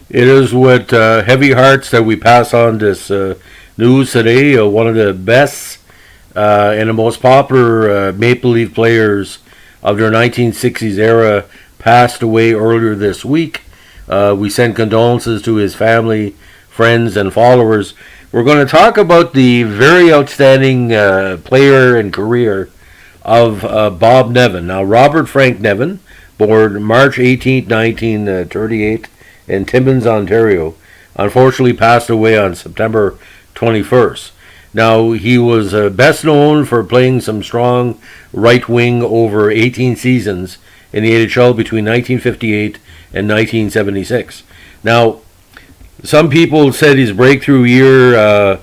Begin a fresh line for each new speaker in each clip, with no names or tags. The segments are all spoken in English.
It is with heavy hearts that we pass on this news today. One of the best and the most popular Maple Leaf players of their 1960s era passed away earlier this week. We send condolences to his family, friends, and followers. We're going to talk about the very outstanding player and career of Bob Nevin. Now, Robert Frank Nevin, born March 18, 1938, in Timmins, Ontario, unfortunately passed away on September 21st. Now, he was best known for playing some strong right wing over 18 seasons in the AHL between 1958 and 1976. Now, some people said his breakthrough year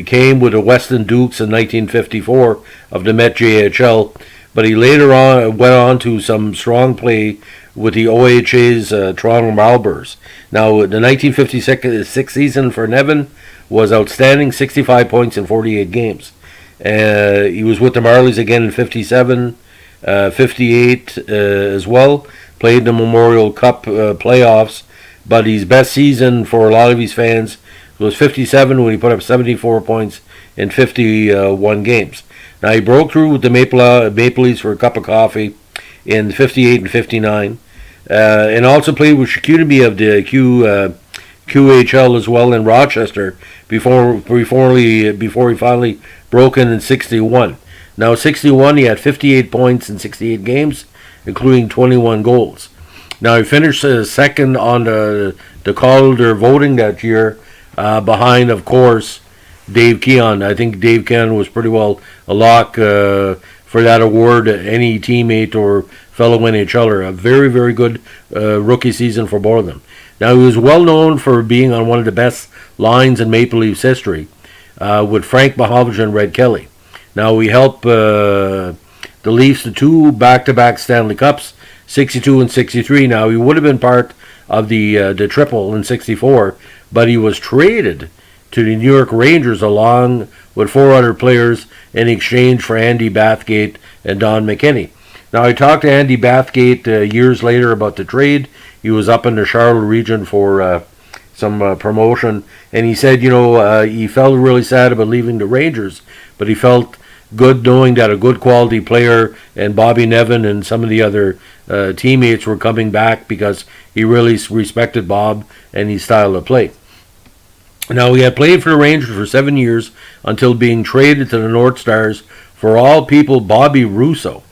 came with the Weston Dukes in 1954 of the Met JHL, but he later on went on to some strong play with the OHA's Toronto Marlboros. Now, the 1956 season for Nevin was outstanding, 65 points in 48 games. He was with the Marlies again in 57, 58 as well, played the Memorial Cup playoffs, but his best season for a lot of his fans was 57 when he put up 74 points in 51 games. Now, he broke through with the Maple Leafs for a cup of coffee in 58 and 59. And also played with Chicoutimi of the QHL as well in Rochester before he finally broke in 61. Now 61, he had 58 points in 68 games, including 21 goals. Now he finished second on the Calder voting that year, behind, of course, Dave Keon. I think Dave Keon was pretty well a lock for that award. Any teammate or fellow NHLer. A very, very good rookie season for both of them. Now, he was well known for being on one of the best lines in Maple Leafs history with Frank Mahovlich and Red Kelly. Now, he helped the Leafs to two back-to-back Stanley Cups, 62 and 63. Now, he would have been part of the triple in 64, but he was traded to the New York Rangers along with 400 players in exchange for Andy Bathgate and Don McKinney. Now, I talked to Andy Bathgate years later about the trade. He was up in the Charlotte region for some promotion, and he said, he felt really sad about leaving the Rangers, but he felt good knowing that a good quality player and Bobby Nevin and some of the other teammates were coming back because he really respected Bob and his style of play. Now, he had played for the Rangers for 7 years until being traded to the North Stars for all people Bobby Russo.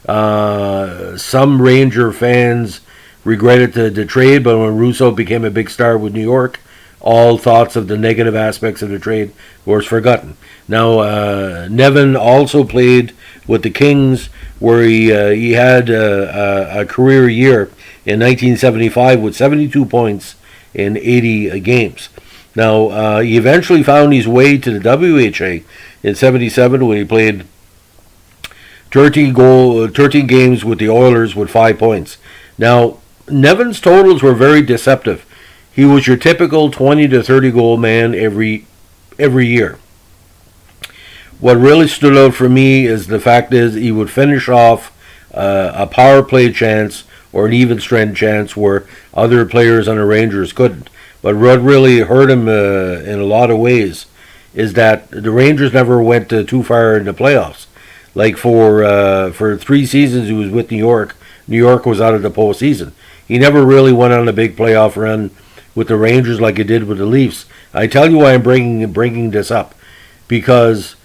Some Ranger fans regretted the trade, but when Russo became a big star with New York, all thoughts of the negative aspects of the trade was forgotten. Now, Nevin also played with the Kings, where he had a career year in 1975 with 72 points in 80 games. Now, he eventually found his way to the WHA in 77 when he played 13 games with the Oilers with 5 points. Now, Nevin's totals were very deceptive. He was your typical 20 to 30 goal man every year. What really stood out for me is the fact is he would finish off a power play chance or an even strength chance where other players on the Rangers couldn't. But what really hurt him in a lot of ways is that the Rangers never went too far in the playoffs. Like for 3 seasons he was with New York, New York was out of the postseason. He never really went on a big playoff run with the Rangers like he did with the Leafs. I tell you why I'm bringing this up. Because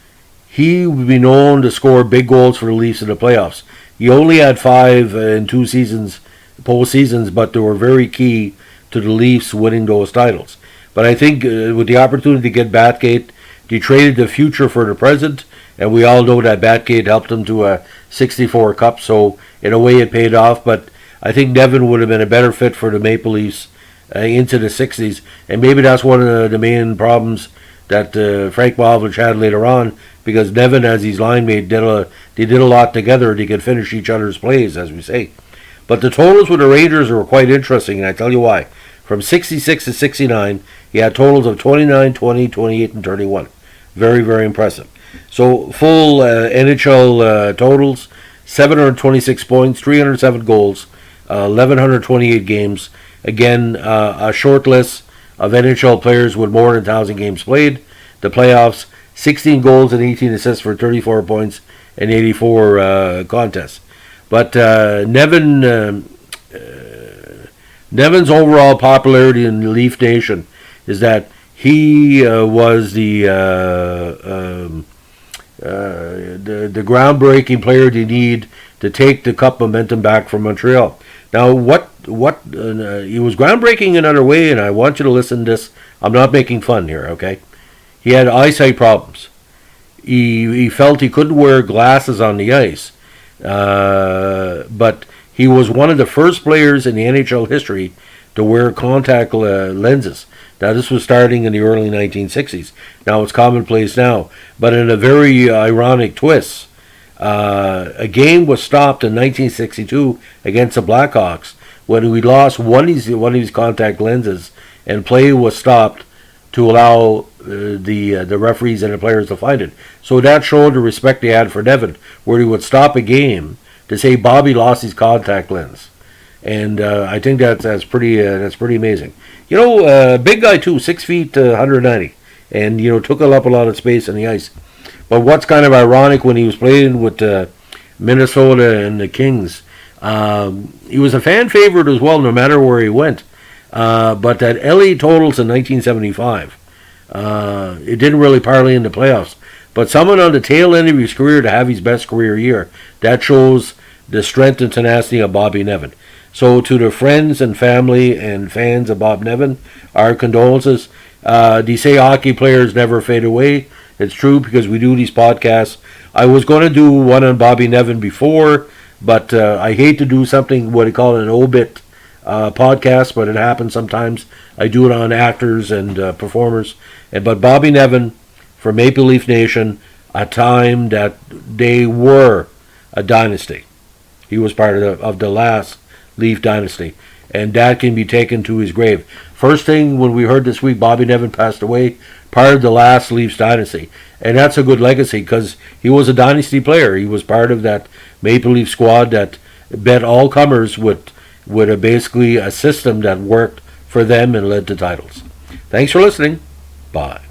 he would be known to score big goals for the Leafs in the playoffs. He only had 5 in 2 seasons, postseasons, but they were very key to the Leafs winning those titles. But I think with the opportunity to get Bathgate, they traded the future for the present, and we all know that Bathgate helped him to a 64 Cup, so in a way it paid off. But I think Nevin would have been a better fit for the Maple Leafs into the 60s, and maybe that's one of the main problems that Frank Mahovlich had later on, because Nevin, as his line mate, they did a lot together. They could finish each other's plays, as we say. But the totals with the Rangers were quite interesting, and I tell you why. From 66 to 69, he had totals of 29, 20, 28, and 31. Very, very impressive. So full NHL totals, 726 points, 307 goals, 1,128 games, Again, a short list of NHL players with more than 1,000 games played. The playoffs, 16 goals and 18 assists for 34 points in 84 contests. But Nevin's overall popularity in the Leaf Nation is that he was the groundbreaking player they need to take the cup momentum back from Montreal. Now, he was groundbreaking in another way, and I want you to listen to this. I'm not making fun here, okay? He had eyesight problems. He felt he couldn't wear glasses on the ice, but he was one of the first players in the NHL history to wear contact lenses. Now, this was starting in the early 1960s. Now, it's commonplace now. But in a very ironic twist, a game was stopped in 1962 against the Blackhawks when we lost one of these contact lenses, and play was stopped to allow the referees and the players to find it. So that showed the respect they had for Nevin, where he would stop a game to say Bobby lost his contact lens. And I think that's pretty amazing. You know, big guy too, 6 feet, 190, and took up a lot of space on the ice. But what's kind of ironic, when he was playing with Minnesota and the Kings, he was a fan favorite as well, no matter where he went. But that LA totals in 1975, it didn't really parlay in the playoffs. But someone on the tail end of his career to have his best career year, that shows the strength and tenacity of Bobby Nevin. So to the friends and family and fans of Bob Nevin, our condolences. They say hockey players never fade away. It's true, because we do these podcasts. I was going to do one on Bobby Nevin before, but I hate to do something, what they call an obit podcast, but it happens sometimes. I do it on actors and performers. But Bobby Nevin, for Maple Leaf Nation, a time that they were a dynasty. He was part of the last Leaf dynasty, and that can be taken to his grave. First thing, when we heard this week Bobby Nevin passed away, part of the last Leafs dynasty, and that's a good legacy, because he was a dynasty player. He was part of that Maple Leaf squad that bet all comers with basically a system that worked for them and led to titles. Thanks for listening. Bye.